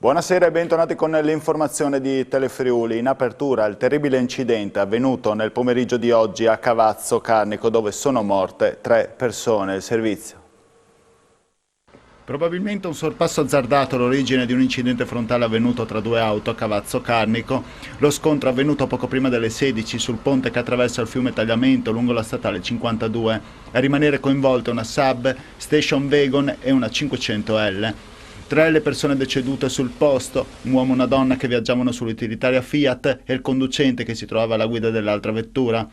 Buonasera e bentornati con l'informazione di Telefriuli. In apertura il terribile incidente avvenuto nel pomeriggio di oggi a Cavazzo Carnico, dove sono morte 3 persone. Il servizio. Probabilmente un sorpasso azzardato l'origine di un incidente frontale avvenuto tra 2 auto a Cavazzo Carnico. Lo scontro è avvenuto poco prima delle 16 sul ponte che attraversa il fiume Tagliamento lungo la statale 52. A rimanere coinvolte una Saab, Station Wagon e una 500L. 3 le persone decedute sul posto, un uomo e una donna che viaggiavano sull'utilitaria Fiat e il conducente che si trovava alla guida dell'altra vettura.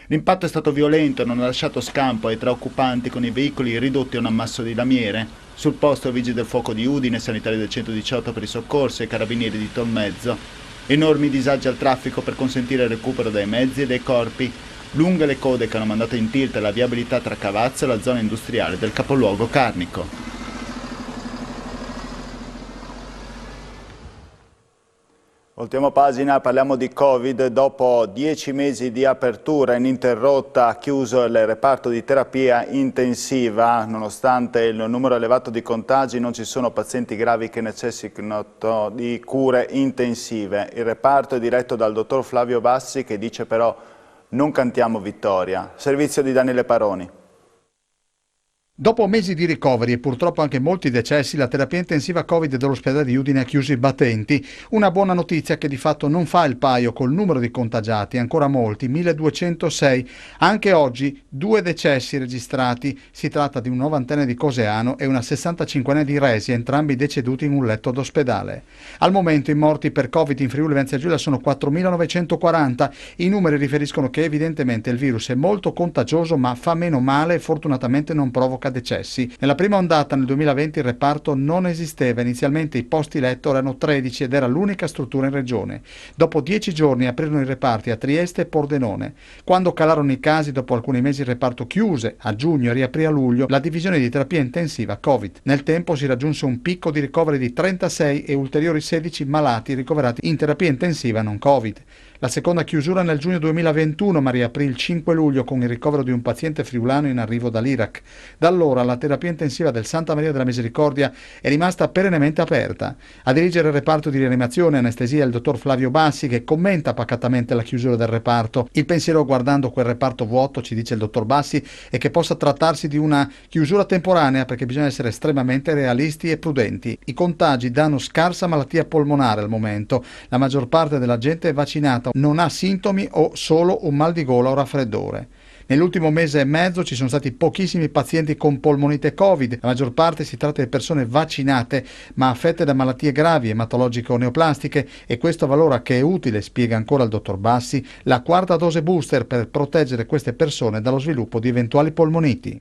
L'impatto è stato violento e non ha lasciato scampo ai 3 occupanti con i veicoli ridotti a un ammasso di lamiere. Sul posto vigili del fuoco di Udine, sanitari del 118 per i soccorsi e carabinieri di Tolmezzo. Enormi disagi al traffico per consentire il recupero dei mezzi e dei corpi. Lunghe le code che hanno mandato in tilt la viabilità tra Cavazzo e la zona industriale del capoluogo Carnico. Ultima pagina, parliamo di Covid. Dopo 10 mesi di apertura ininterrotta ha chiuso il reparto di terapia intensiva. Nonostante il numero elevato di contagi non ci sono pazienti gravi che necessitano di cure intensive. Il reparto è diretto dal dottor Flavio Bassi che dice però non cantiamo vittoria. Servizio di Daniele Paroni. Dopo mesi di ricoveri e purtroppo anche molti decessi, la terapia intensiva Covid dell'ospedale di Udine ha chiuso i battenti. Una buona notizia che di fatto non fa il paio col numero di contagiati, ancora molti, 1206. Anche oggi 2 decessi registrati. Si tratta di un 90enne di Coseano e una 65enne di Resia, entrambi deceduti in un letto d'ospedale. Al momento i morti per Covid in Friuli Venezia Giulia sono 4.940. I numeri riferiscono che evidentemente il virus è molto contagioso ma fa meno male e fortunatamente non provoca decessi. Nella prima ondata nel 2020 il reparto non esisteva, inizialmente i posti letto erano 13 ed era l'unica struttura in regione. Dopo 10 giorni aprirono i reparti a Trieste e Pordenone. Quando calarono i casi, dopo alcuni mesi il reparto chiuse, a giugno e riaprì a luglio la divisione di terapia intensiva Covid. Nel tempo si raggiunse un picco di ricoveri di 36 e ulteriori 16 malati ricoverati in terapia intensiva non Covid. La seconda chiusura nel giugno 2021, ma riaprì il 5 luglio con il ricovero di un paziente friulano in arrivo dall'Iraq. Da allora la terapia intensiva del Santa Maria della Misericordia è rimasta perennemente aperta. A dirigere il reparto di rianimazione e anestesia è il dottor Flavio Bassi, che commenta pacatamente la chiusura del reparto. Il pensiero guardando quel reparto vuoto, ci dice il dottor Bassi, è che possa trattarsi di una chiusura temporanea, perché bisogna essere estremamente realisti e prudenti. I contagi danno scarsa malattia polmonare al momento. La maggior parte della gente è vaccinata, non ha sintomi o solo un mal di gola o raffreddore. Nell'ultimo mese e mezzo ci sono stati pochissimi pazienti con polmonite Covid, la maggior parte si tratta di persone vaccinate ma affette da malattie gravi, ematologiche o neoplastiche, e questo valora che è utile, spiega ancora il dottor Bassi, la 4ª dose booster per proteggere queste persone dallo sviluppo di eventuali polmoniti.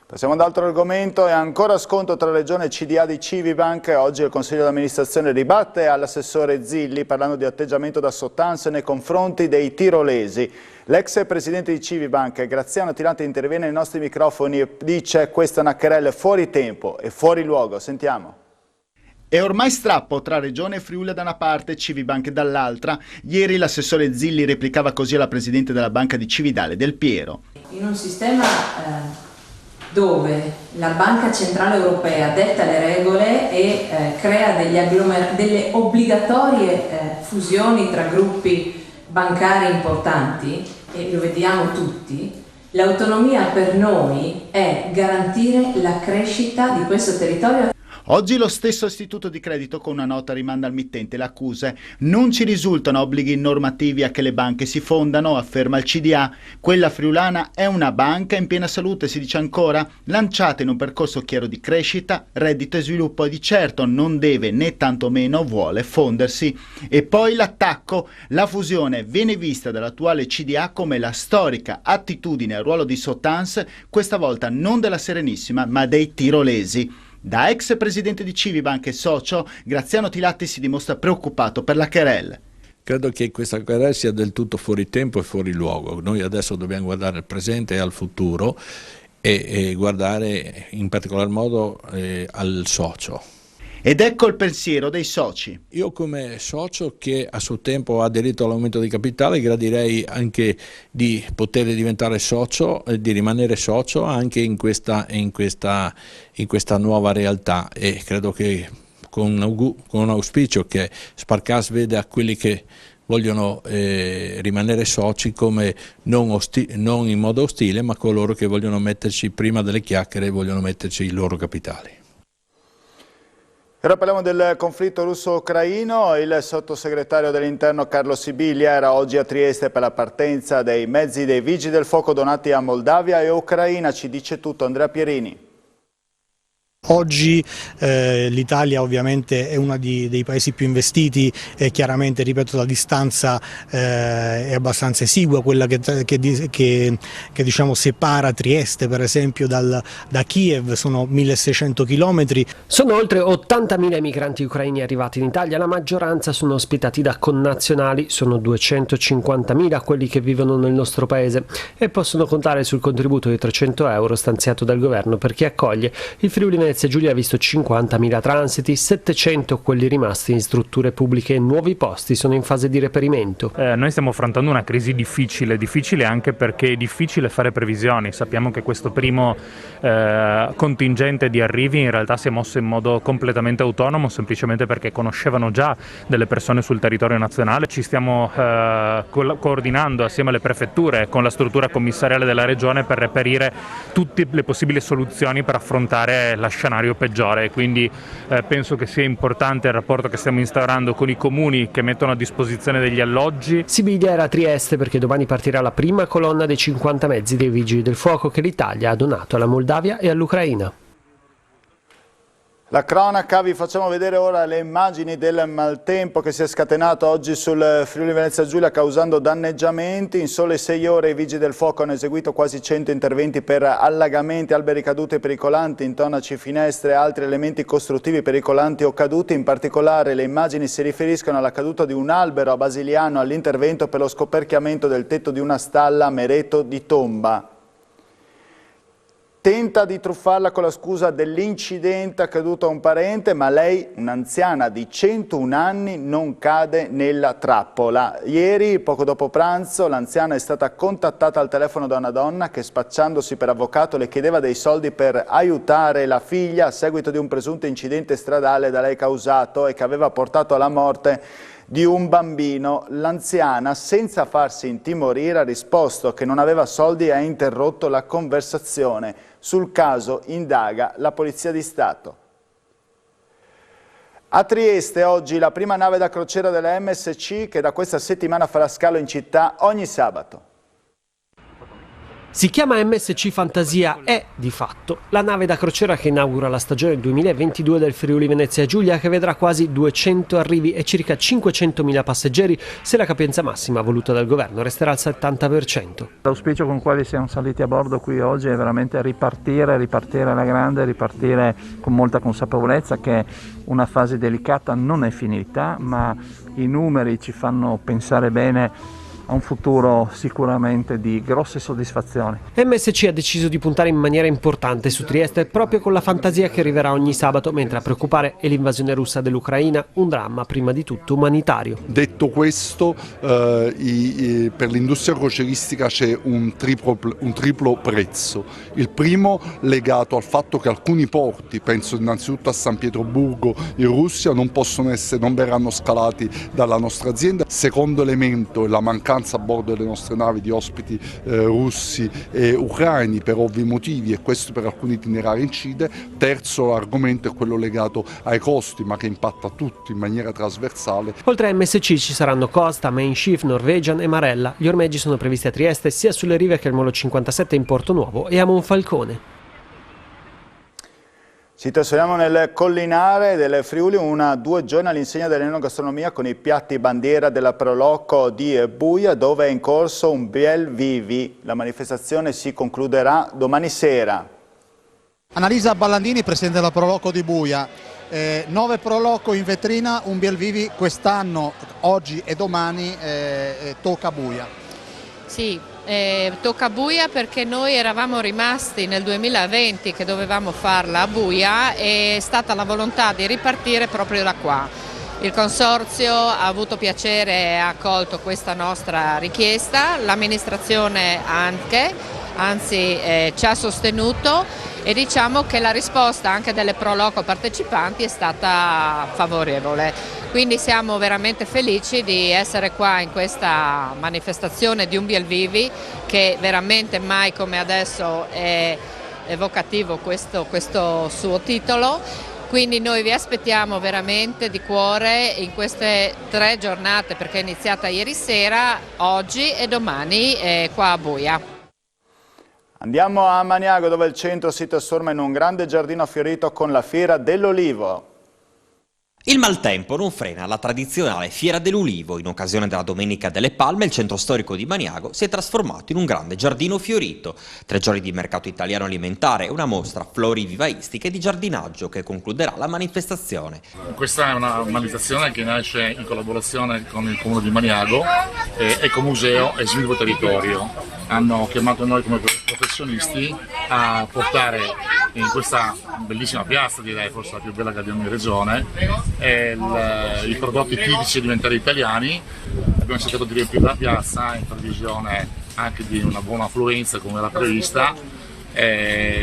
Passiamo ad altro argomento. È ancora scontro tra Regione e CDA di Civibank. Oggi il Consiglio di amministrazione ribatte all'assessore Zilli parlando di atteggiamento da sottanza nei confronti dei tirolesi. L'ex presidente di Civibank, Graziano Tirante, interviene nei nostri microfoni e dice: questa è una querela fuori tempo e fuori luogo. Sentiamo. È ormai strappo tra Regione e Friuli da una parte e Civibank dall'altra. Ieri l'assessore Zilli replicava così alla presidente della banca di Cividale, Del Piero. In un sistema dove la Banca Centrale Europea detta le regole e crea delle obbligatorie fusioni tra gruppi bancari importanti, e lo vediamo tutti, l'autonomia per noi è garantire la crescita di questo territorio. Oggi lo stesso istituto di credito con una nota rimanda al mittente le accuse. Non ci risultano obblighi normativi a che le banche si fondano, afferma il CDA. Quella friulana è una banca in piena salute, si dice ancora, lanciata in un percorso chiaro di crescita, reddito e sviluppo, e di certo non deve né tantomeno vuole fondersi. E poi l'attacco. La fusione viene vista dall'attuale CDA come la storica attitudine al ruolo di sottanze, questa volta non della Serenissima ma dei tirolesi. Da ex presidente di Civibank e socio, Graziano Tilatti si dimostra preoccupato per la querela. Credo che questa querela sia del tutto fuori tempo e fuori luogo. Noi adesso dobbiamo guardare al presente e al futuro e guardare in particolar modo al socio. Ed ecco il pensiero dei soci. Io come socio che a suo tempo ha aderito all'aumento di capitale gradirei anche di poter diventare socio e di rimanere socio anche in questa nuova realtà, e credo che con un auspicio che Sparkas veda quelli che vogliono rimanere soci come non in modo ostile, ma coloro che vogliono metterci prima delle chiacchiere, vogliono metterci i loro capitali. Ora parliamo del conflitto russo-ucraino. Il sottosegretario dell'Interno Carlo Sibilia era oggi a Trieste per la partenza dei mezzi dei Vigili del Fuoco donati a Moldavia e Ucraina. Ci dice tutto Andrea Pierini. Oggi l'Italia ovviamente è uno dei paesi più investiti e chiaramente, ripeto, la distanza è abbastanza esigua, quella che diciamo separa Trieste per esempio da Kiev, sono 1600 km. Sono oltre 80.000 migranti ucraini arrivati in Italia, la maggioranza sono ospitati da connazionali, sono 250.000 quelli che vivono nel nostro paese e possono contare sul contributo di 300 euro stanziato dal governo per chi accoglie. Il Friuli Venezia Giulia ha visto 50.000 transiti, 700 quelli rimasti in strutture pubbliche e nuovi posti sono in fase di reperimento. Noi stiamo affrontando una crisi difficile anche perché è difficile fare previsioni. Sappiamo che questo primo contingente di arrivi in realtà si è mosso in modo completamente autonomo, semplicemente perché conoscevano già delle persone sul territorio nazionale. Ci stiamo coordinando assieme alle prefetture con la struttura commissariale della regione per reperire tutte le possibili soluzioni per affrontare la scenario peggiore, quindi penso che sia importante il rapporto che stiamo instaurando con i comuni che mettono a disposizione degli alloggi. Sibilia era a Trieste perché domani partirà la prima colonna dei 50 mezzi dei Vigili del Fuoco che l'Italia ha donato alla Moldavia e all'Ucraina. La cronaca, vi facciamo vedere ora le immagini del maltempo che si è scatenato oggi sul Friuli Venezia Giulia causando danneggiamenti. In sole 6 ore i Vigili del Fuoco hanno eseguito quasi 100 interventi per allagamenti, alberi caduti e pericolanti, intonaci, finestre e altri elementi costruttivi pericolanti o caduti. In particolare le immagini si riferiscono alla caduta di un albero a Basiliano, all'intervento per lo scoperchiamento del tetto di una stalla a Mereto di Tomba. Tenta di truffarla con la scusa dell'incidente accaduto a un parente, ma lei, un'anziana di 101 anni, non cade nella trappola. Ieri, poco dopo pranzo, l'anziana è stata contattata al telefono da una donna che, spacciandosi per avvocato, le chiedeva dei soldi per aiutare la figlia a seguito di un presunto incidente stradale da lei causato e che aveva portato alla morte di un bambino. L'anziana, senza farsi intimorire, ha risposto che non aveva soldi e ha interrotto la conversazione. Sul caso indaga la Polizia di Stato. A Trieste oggi la prima nave da crociera della MSC che da questa settimana farà scalo in città ogni sabato. Si chiama MSC Fantasia, è di fatto la nave da crociera che inaugura la stagione 2022 del Friuli Venezia Giulia, che vedrà quasi 200 arrivi e circa 500.000 passeggeri se la capienza massima voluta dal governo resterà al 70%. L'auspicio con quale siamo saliti a bordo qui oggi è veramente ripartire alla grande, ripartire con molta consapevolezza che una fase delicata non è finita, ma i numeri ci fanno pensare bene a un futuro sicuramente di grosse soddisfazioni. MSC ha deciso di puntare in maniera importante su Trieste proprio con la Fantasia che arriverà ogni sabato, mentre a preoccupare è l'invasione russa dell'Ucraina, un dramma prima di tutto umanitario. Detto questo, per l'industria crocieristica c'è un triplo prezzo. Il primo legato al fatto che alcuni porti, penso innanzitutto a San Pietroburgo in Russia, non verranno scalati dalla nostra azienda. Secondo elemento è la mancanza a bordo delle nostre navi di ospiti russi e ucraini per ovvi motivi, e questo per alcuni itinerari incide. Terzo argomento è quello legato ai costi, ma che impatta tutti in maniera trasversale. Oltre a MSC ci saranno Costa, Mein Schiff, Norwegian e Marella. Gli ormeggi sono previsti a Trieste sia sulle rive che al Molo 57 in Porto Nuovo e a Monfalcone. Ci trasferiamo nel collinare del Friuli, 2 giorni all'insegna dell'enogastronomia con i piatti bandiera della Proloco di Buia, dove è in corso un Biel Vivi. La manifestazione si concluderà domani sera. Annalisa Ballandini, presidente della Proloco di Buia. 9 Proloco in vetrina, un Biel Vivi quest'anno, oggi e domani tocca Buia. Sì, tocca Buia perché noi eravamo rimasti nel 2020 che dovevamo farla a Buia e è stata la volontà di ripartire proprio da qua. Il Consorzio ha avuto piacere e ha accolto questa nostra richiesta, l'amministrazione anche, anzi ci ha sostenuto e diciamo che la risposta anche delle pro loco partecipanti è stata favorevole. Quindi siamo veramente felici di essere qua in questa manifestazione di Umbi al Vivi, che veramente mai come adesso è evocativo questo suo titolo. Quindi noi vi aspettiamo veramente di cuore in queste 3 giornate, perché è iniziata ieri sera, oggi e domani qua a Buia. Andiamo a Maniago, dove il centro si trasforma in un grande giardino fiorito con la Fiera dell'Olivo. Il maltempo non frena la tradizionale Fiera dell'Ulivo. In occasione della Domenica delle Palme, il centro storico di Maniago si è trasformato in un grande giardino fiorito. 3 giorni di mercato italiano alimentare e una mostra florovivaistiche di giardinaggio che concluderà la manifestazione. Questa è una manifestazione che nasce in collaborazione con il Comune di Maniago, Ecomuseo e Sviluppo Territorio. Hanno chiamato noi come professionisti a portare in questa bellissima piazza, direi forse la più bella che abbiamo in regione, i prodotti tipici alimentari italiani. Abbiamo cercato di riempire la piazza in previsione anche di una buona affluenza come era prevista.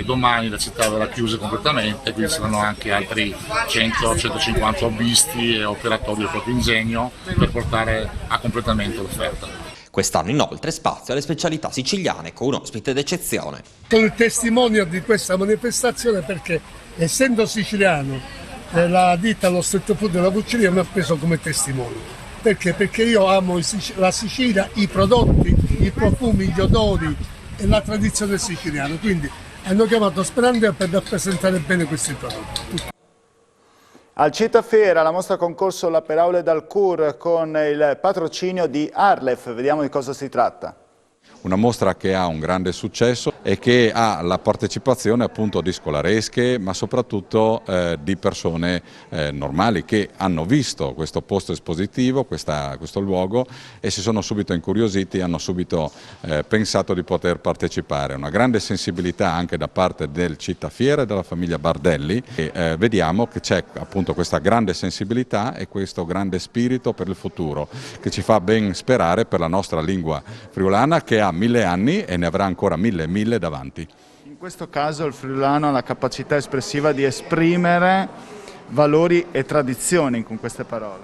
Domani la città verrà chiusa completamente, quindi saranno anche altri 100-150 hobbisti e operatori del proprio ingegno per portare a completamento l'offerta. Quest'anno inoltre spazio alle specialità siciliane con un ospite d'eccezione. Sono il testimonial di questa manifestazione perché, essendo siciliano, la ditta allo Street Food della Vucceria mi ha preso come testimone. Perché? Perché io amo la Sicilia, i prodotti, i profumi, gli odori e la tradizione siciliana. Quindi hanno chiamato Sperandia per rappresentare bene questi prodotti. Al Città Fiera la mostra concorso La Peraule dal Cur con il patrocinio di Arlef. Vediamo di cosa si tratta. Una mostra che ha un grande successo e che ha la partecipazione appunto di scolaresche, ma soprattutto di persone normali che hanno visto questo posto espositivo, questo luogo, e si sono subito incuriositi, hanno subito pensato di poter partecipare. Una grande sensibilità anche da parte del Città Fiera e della famiglia Bardelli, e vediamo che c'è appunto questa grande sensibilità e questo grande spirito per il futuro, che ci fa ben sperare per la nostra lingua friulana, che ha 1000 anni e ne avrà ancora 1000 davanti. In questo caso il friulano ha la capacità espressiva di esprimere valori e tradizioni con queste parole.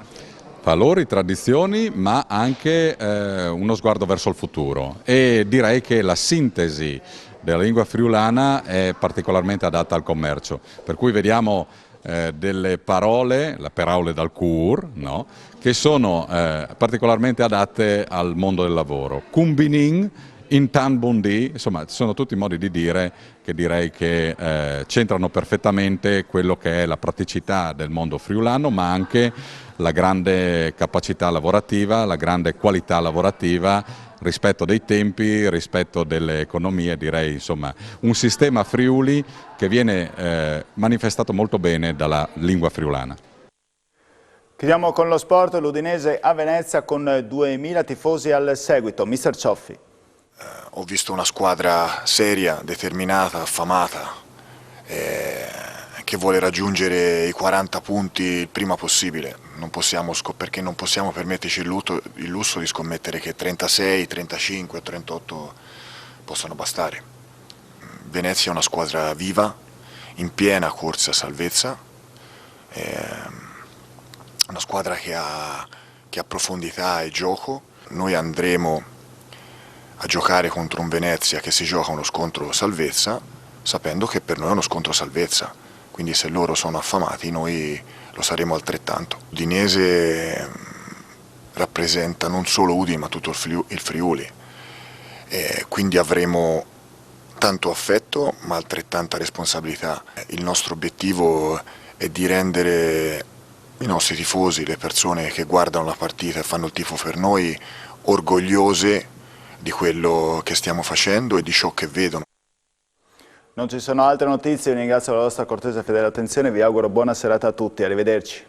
Valori, tradizioni, ma anche uno sguardo verso il futuro, e direi che la sintesi della lingua friulana è particolarmente adatta al commercio, per cui vediamo delle parole, la Peraule dal Cur, no? Che sono particolarmente adatte al mondo del lavoro. Cumbinin, Intan Bundi, insomma sono tutti modi di dire che direi che centrano perfettamente quello che è la praticità del mondo friulano, ma anche la grande capacità lavorativa, la grande qualità lavorativa, rispetto dei tempi, rispetto delle economie, direi insomma un sistema Friuli che viene manifestato molto bene dalla lingua friulana. Chiudiamo con lo sport, l'Udinese a Venezia con 2000 tifosi al seguito. Mister Cioffi. Ho visto una squadra seria, determinata, affamata, che vuole raggiungere i 40 punti il prima possibile. Perché non possiamo permetterci il lusso di scommettere che 36, 35, 38 possano bastare. Venezia è una squadra viva, in piena corsa a salvezza, una squadra che ha profondità e gioco. Noi andremo a giocare contro un Venezia che si gioca uno scontro salvezza, sapendo che per noi è uno scontro salvezza, quindi se loro sono affamati noi lo saremo altrettanto. Udinese rappresenta non solo Udine ma tutto il Friuli, quindi avremo tanto affetto ma altrettanta responsabilità. Il nostro obiettivo è di rendere i nostri tifosi, le persone che guardano la partita e fanno il tifo per noi, orgogliose di quello che stiamo facendo e di ciò che vedono. Non ci sono altre notizie, vi ringrazio per la vostra cortese e fedele attenzione, vi auguro buona serata a tutti, arrivederci.